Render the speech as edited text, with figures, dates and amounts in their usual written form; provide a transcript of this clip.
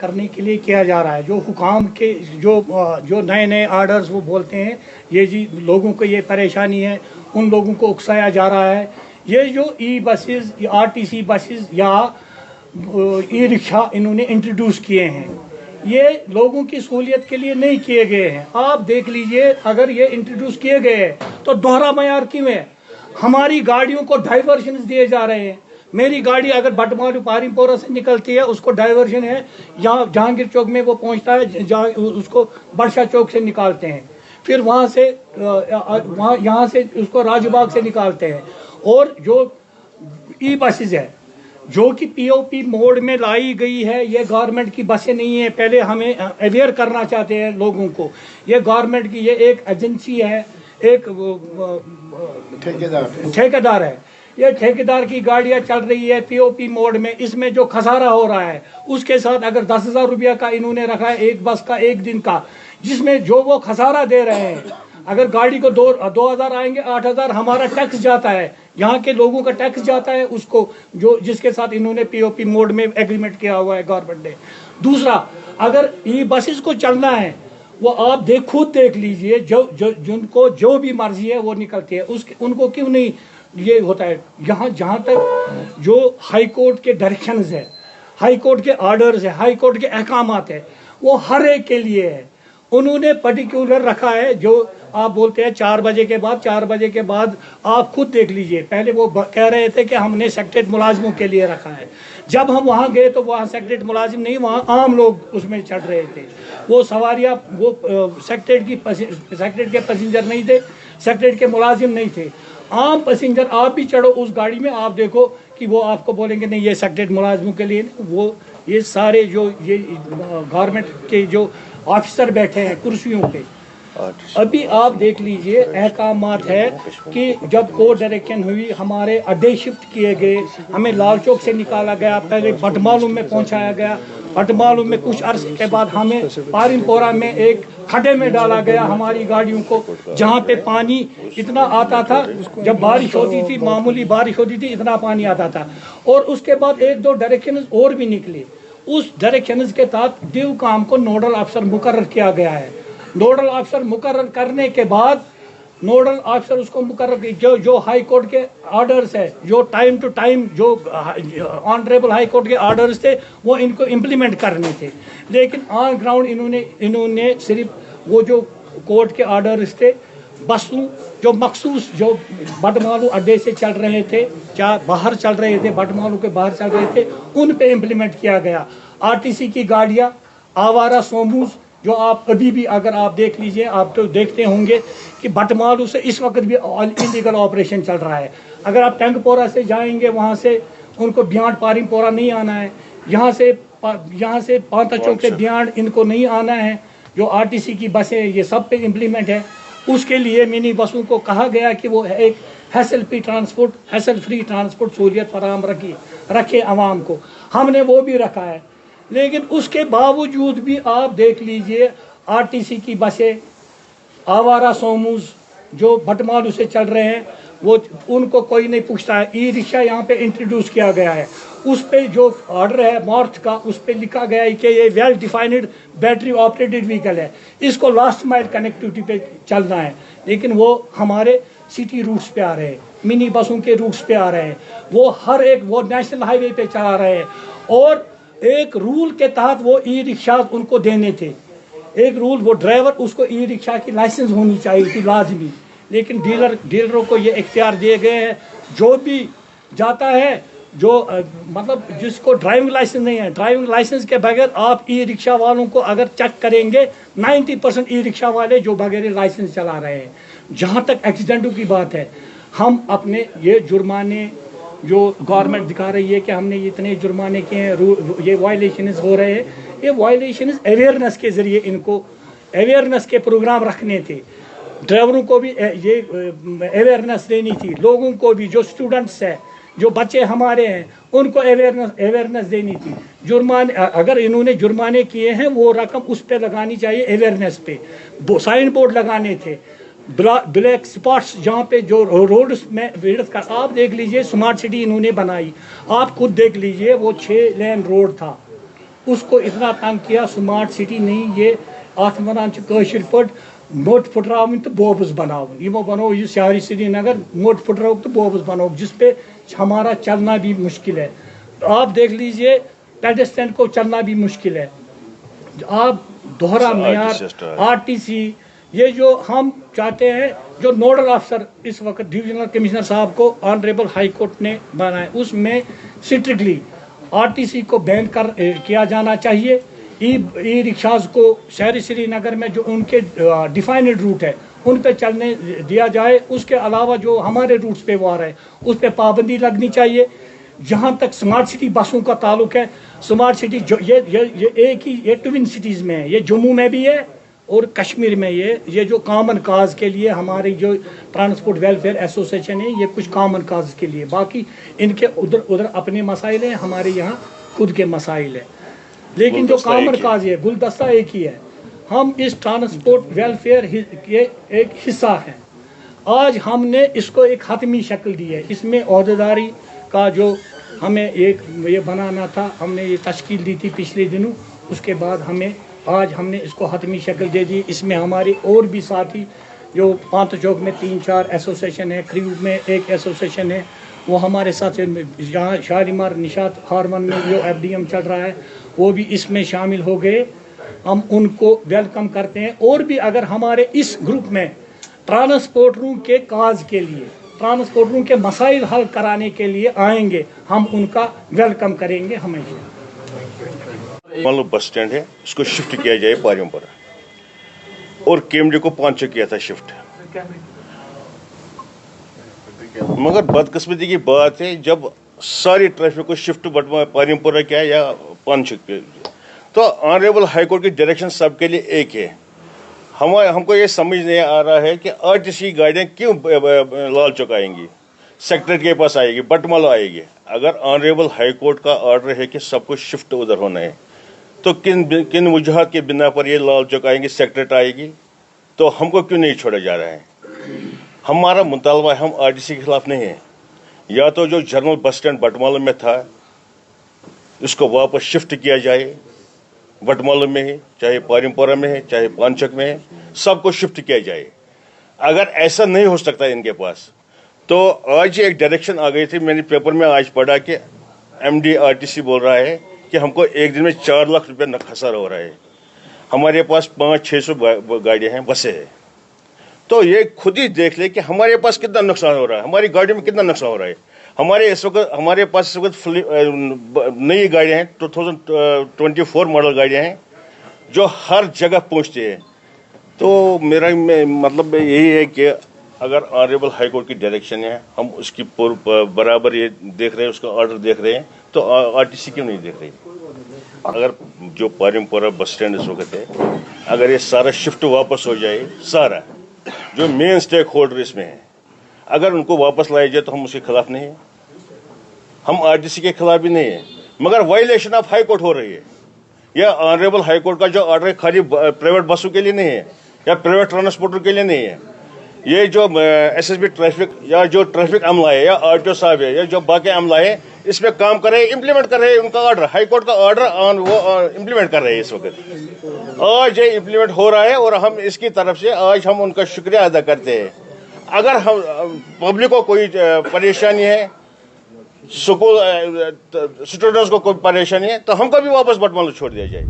کرنے کے لیے کیا جا رہا ہے. جو حکام کے جو نئے نئے آرڈرز وہ بولتے ہیں یہ جی لوگوں کو یہ پریشانی ہے, ان لوگوں کو اکسایا جا رہا ہے. یہ جو ای بسز, RTC بسز یا ای رکشا انہوں نے انٹروڈیوس کیے ہیں, یہ لوگوں کی سہولیت کے لیے نہیں کیے گئے ہیں. آپ دیکھ لیجئے اگر یہ انٹروڈیوس کیے گئے ہیں تو دوہرا معیار کیوں ہے؟ ہماری گاڑیوں کو ڈائیورشنز دیے جا رہے ہیں. میری گاڑی اگر بٹمالو پاریم پورہ سے نکلتی ہے اس کو ڈائیورشن ہے یہاں جہانگیر چوک میں وہ پہنچتا ہے, اس کو برشا چوک سے نکالتے ہیں, پھر وہاں سے یہاں سے اس کو راج باغ سے نکالتے ہیں. اور جو ای بسز ہے جو کہ POP موڈ میں لائی گئی ہے, یہ گورنمنٹ کی بسیں نہیں ہیں. پہلے ہمیں اویئر کرنا چاہتے ہیں لوگوں کو, یہ گورنمنٹ کی یہ ایک ایجنسی ہے, ایک ٹھیکیدار ہے. یہ ٹھیکیدار کی گاڑیاں چل رہی ہے POP موڈ میں. اس میں جو خسارہ ہو رہا ہے اس کے ساتھ اگر 10,000 روپیہ کا انہوں نے رکھا ہے ایک بس کا ایک دن کا, جس میں جو وہ خسارہ دے رہے ہیں, اگر گاڑی کو 2,000 آئیں گے 8,000 ہمارا ٹیکس جاتا ہے, یہاں کے لوگوں کا ٹیکس جاتا ہے اس کو, جو جس کے ساتھ انہوں نے POP موڈ میں ایگریمنٹ کیا ہوا ہے گورنمنٹ نے. دوسرا, اگر ای بسز کو چلنا ہے وہ آپ خود دیکھ لیجئے, جن کو جو بھی مرضی ہے وہ نکلتی ہے, ان کو کیوں نہیں یہ ہوتا ہے. یہاں جہاں تک جو ہائی کورٹ کے ڈائریکشنز ہے, ہائی کورٹ کے آرڈرز ہے, ہائی کورٹ کے احکامات ہے, وہ ہر ایک کے لیے ہے. انہوں نے پرٹیکولر رکھا ہے جو آپ بولتے ہیں 4 بجے کے بعد. 4 بجے کے بعد آپ خود دیکھ لیجئے, پہلے وہ کہہ رہے تھے کہ ہم نے سیکٹریٹ ملازموں کے لیے رکھا ہے. جب ہم وہاں گئے تو وہاں سیکٹریٹ ملازم نہیں, وہاں عام لوگ اس میں چڑھ رہے تھے. وہ سواریاں وہ سیکٹریٹ کے پیسنجر نہیں تھے, سیکٹریٹ کے ملازم نہیں تھے, عام پیسنجر. آپ بھی چڑھو اس گاڑی میں, آپ دیکھو کہ وہ آپ کو بولیں گے نہیں یہ سیکٹریٹ ملازموں کے لیے. وہ یہ سارے جو یہ گورنمنٹ کے جو آفیسر بیٹھے ہیں کرسیوں پہ, ابھی آپ دیکھ لیجئے احکامات ہے کہ جب کورٹ ڈائریکشن ہوئی ہمارے اڈے شفٹ کیے گئے, ہمیں لال چوک سے نکالا گیا, پہلے بٹمالو میں پہنچایا گیا, بٹمالو میں کچھ عرصے کے بعد ہمیں پاریم پورہ میں ایک کھڈے میں ڈالا گیا ہماری گاڑیوں کو, جہاں پہ پانی اتنا آتا تھا, جب بارش ہوتی تھی معمولی بارش ہوتی تھی اتنا پانی آتا تھا. اور اس کے بعد 1-2 ڈائریکشنز اور بھی نکلے. اس ڈائریکشنز کے تحت ڈیو کام کو نوڈل افسر مقرر کیا گیا ہے. نوڈل افسر مقرر کرنے کے بعد نوڈل افسر اس کو مقرر جو ہائی کورٹ کے آرڈرز ہے, جو ٹائم ٹو ٹائم جو آنریبل ہائی کورٹ کے آرڈرز تھے وہ ان کو امپلیمنٹ کرنے تھے. لیکن آن گراؤنڈ انہوں نے صرف وہ جو کورٹ کے آرڈرز تھے بسوں جو مخصوص جو بٹمالو اڈے سے چل رہے تھے, باہر چل رہے تھے, بٹمالو کے باہر چل رہے تھے, ان پہ امپلیمنٹ کیا گیا. RTC کی گاڑیاں, آوارہ سوموز, جو آپ ابھی بھی اگر آپ دیکھ لیجئے, آپ تو دیکھتے ہوں گے کہ بٹمالو سے اس وقت بھی انلیگل آپریشن چل رہا ہے. اگر آپ ٹینک پورہ سے جائیں گے وہاں سے ان کو بیانڈ پاریم پورہ نہیں آنا ہے, یہاں سے پانتا چوک سے بیانڈ ان کو نہیں آنا ہے. جو RTC کی بسیں یہ سب پہ امپلیمنٹ ہے. اس کے لیے منی بسوں کو کہا گیا کہ وہ ایک ہیسل فری ٹرانسپورٹ سہولیت فراہم رکھے عوام کو. ہم نے وہ بھی رکھا ہے, لیکن اس کے باوجود بھی آپ دیکھ لیجئے RTC کی بسیں, آوارہ سوموز جو بٹمالو سے چل رہے ہیں وہ ان کو کوئی نہیں پوچھتا ہے. ای رکشا یہاں پہ انٹروڈیوس کیا گیا ہے, اس پہ جو آرڈر ہے مارچ کا, اس پہ لکھا گیا ہے کہ یہ well defined battery operated vehicle ہے, اس کو لاسٹ مائل کنیکٹیوٹی پہ چلنا ہے. لیکن وہ ہمارے سٹی روٹس پہ آ رہے ہیں, منی بسوں کے روٹس پہ آ رہے ہیں, وہ ہر ایک وہ نیشنل ہائی وے پہ چلا رہے ہیں. اور ایک رول کے تحت وہ ای رکشا ان کو دینے تھے, ایک رول, وہ ڈرائیور اس کو ای رکشا کی لائسنس ہونی چاہیے تھی لازمی. لیکن ڈیلروں کو یہ اختیار دیے گئے ہیں, جو بھی جاتا ہے جو مطلب جس کو ڈرائیونگ لائسنس نہیں ہے, ڈرائیونگ لائسنس کے بغیر آپ ای رکشا والوں کو اگر چیک کریں گے 90% ای رکشا والے جو بغیر لائسنس چلا رہے ہیں. جہاں تک ایکسیڈنٹوں کی بات ہے, ہم اپنے یہ جرمانے جو گورنمنٹ دکھا رہی ہے کہ ہم نے اتنے جرمانے کیے ہیں, یہ وائلیشنز ہو رہے ہیں, یہ وائلیشنز اویئرنیس کے ذریعے ان کو اویئرنیس کے پروگرام رکھنے تھے. ڈرائیوروں کو بھی یہ اویئرنیس دینی تھی, لوگوں کو بھی, جو اسٹوڈنٹس ہیں, جو بچے ہمارے ہیں, ان کو اویئرنیس دینی تھی. جرمانے اگر انہوں نے جرمانے کیے ہیں وہ رقم اس پہ لگانی چاہیے اویئرنیس پہ. سائن بورڈ لگانے تھے, بلیک سپاٹس جہاں پہ جو روڈز میں آپ دیکھ لیجئے, سمارٹ سٹی انہوں نے بنائی, آپ خود دیکھ لیجئے, وہ 6 لین روڈ تھا, اس کو اتنا تنگ کیا سمارٹ سٹی نہیں یہ ات ونان کاشر پٹ موٹ پھٹراون تو بوبز بناون یمو بنو یہ شہری سری نگر موٹ پھٹراؤ تو بوبز بنو جس پہ ہمارا چلنا بھی مشکل ہے. آپ دیکھ لیجئے پیڈسٹرین کو چلنا بھی مشکل ہے. آپ دوہرا معیار RTC یہ جو ہم چاہتے ہیں جو نوڈل افسر اس وقت ڈویژنل کمشنر صاحب کو آنریبل ہائی کورٹ نے بنایا اس میں اسٹرکٹلی RTC کو بین کیا جانا چاہیے. ای رکشاز کو شہری سری نگر میں جو ان کے ڈیفائنڈ روٹ ہے ان پہ چلنے دیا جائے. اس کے علاوہ جو ہمارے روٹس پہ وہ آ رہے ہیں اس پہ پابندی لگنی چاہیے. جہاں تک سمارٹ سٹی بسوں کا تعلق ہے سمارٹ سٹی یہ ایک ہی یہ ٹوین سٹیز میں ہے. یہ جموں میں بھی ہے اور کشمیر میں یہ جو کامن کاز کے لیے ہماری جو ٹرانسپورٹ ویلفیئر ایسوسیشن ہے یہ کچھ کامن کاز کے لیے باقی ان کے ادھر اپنے مسائل ہیں ہمارے یہاں خود کے مسائل ہیں. لیکن جو کامن کاز ہے گلدستہ ایک ہی ہے. ہم اس ٹرانسپورٹ ویلفیئر کے ایک حصہ ہیں. آج ہم نے اس کو ایک حتمی شکل دی ہے. اس میں عہدیداری کا جو ہمیں ایک یہ بنانا تھا ہم نے یہ تشکیل دی تھی پچھلے دنوں. اس کے بعد آج ہم نے اس کو حتمی شکل دے دی. اس میں ہماری اور بھی ساتھی جو پانت چوک میں 3-4 ایسوسیشن ہے کریو میں ایک ایسوسیشن ہے وہ ہمارے ساتھ یہاں شالیمار نشاط ہارمن میں جو FDM چل رہا ہے وہ بھی اس میں شامل ہو گئے. ہم ان کو ویلکم کرتے ہیں. اور بھی اگر ہمارے اس گروپ میں ٹرانسپورٹروں کے کاز کے لیے ٹرانسپورٹروں کے مسائل حل کرانے کے لیے آئیں گے ہم ان کا ویلکم کریں گے ہمیشہ. بس اسٹینڈ ہے اس کو شفٹ کیا جائے پاریوں پر اور کیمڈی کو 5 کیا تھا شفٹ. مگر بدقسمتی کی بات ہے جب ساری ٹریفک کو شفٹ پاریوں پر کیا یا 5 پہ تو آنریبل ہائی کورٹ کی ڈائریکشن سب کے لیے ایک ہے. ہم کو یہ سمجھ نہیں آ رہا ہے کہ RTC گاڑیاں کیوں لال چوک آئیں گی سیکٹریٹ کے پاس آئے گی بٹمالو آئے گی. اگر آنریبل ہائی کورٹ کا آرڈر ہے کہ سب کو شفٹ ادھر ہونا ہے تو کن وجوہات کے بنا پر یہ لال چوک آئیں گی سیکٹریٹ آئے گی تو ہم کو کیوں نہیں چھوڑا جا رہا ہے. ہمارا مطالبہ ہم RTC کے خلاف نہیں ہیں. یا تو جو جنرل بس اسٹینڈ بٹمالو میں تھا اس کو واپس شفٹ کیا جائے بٹمالو میں ہے چاہے پاریم پورہ میں ہے چاہے پانچک میں ہے سب کو شفٹ کیا جائے. اگر ایسا نہیں ہو سکتا ان کے پاس تو آج ایک ڈائریکشن آ گئی تھی میں نے پیپر میں آج پڑھا کہ MD RTC بول رہا ہے کہ ہم کو ایک دن میں 4 لاکھ روپے خسارہ ہو رہا ہے. ہمارے پاس 500-600 گاڑیاں ہیں بسیں ہیں تو یہ خود ہی دیکھ لے کہ ہمارے پاس کتنا نقصان ہو رہا ہے ہماری گاڑیوں میں کتنا نقصان ہو رہا ہے. ہمارے پاس اس وقت نئی گاڑیاں ہیں 2024 ماڈل گاڑیاں ہیں جو ہر جگہ پہنچتی ہیں. تو میرا مطلب یہی ہے کہ اگر آنریبل ہائی کورٹ کی ڈائریکشن ہے ہم اس کی برابر یہ دیکھ رہے ہیں اس کا آرڈر دیکھ رہے ہیں تو RTC کیوں نہیں دیکھ رہی. اگر جو پاریم پورہ بس اسٹینڈ اس وقت ہے اگر یہ سارا شفٹ واپس ہو جائے سارا جو مین اسٹیک ہولڈر اس میں ہے اگر ان کو واپس لایا جائے تو ہم اس کے خلاف نہیں ہیں. ہم RTC کے خلاف بھی نہیں ہیں مگر وائلیشن آف ہائی کورٹ ہو رہی ہے. یہ آنریبل ہائی کورٹ کا جو آرڈر ہے خالی پرائیویٹ بسوں کے لیے نہیں ہے یا پرائیویٹ ٹرانسپورٹر کے لیے نہیں ہے. یہ جو SSB ٹریفک یا جو ٹریفک عملہ ہے یا RTO صاحب ہے یا جو باقی عملہ ہے اس پہ کام کر رہے امپلیمنٹ کر رہے ان کا آرڈر ہائی کورٹ کا آرڈر وہ امپلیمنٹ کر رہے ہیں اس وقت. آج یہ امپلیمنٹ ہو رہا ہے اور ہم اس کی طرف سے آج ہم ان کا شکریہ ادا کرتے ہیں. اگر ہم پبلک کو کوئی پریشانی ہے اسکول اسٹوڈنٹس کو کوئی پریشانی ہے تو ہم کو بھی واپس بٹمالو چھوڑ دیا جائے.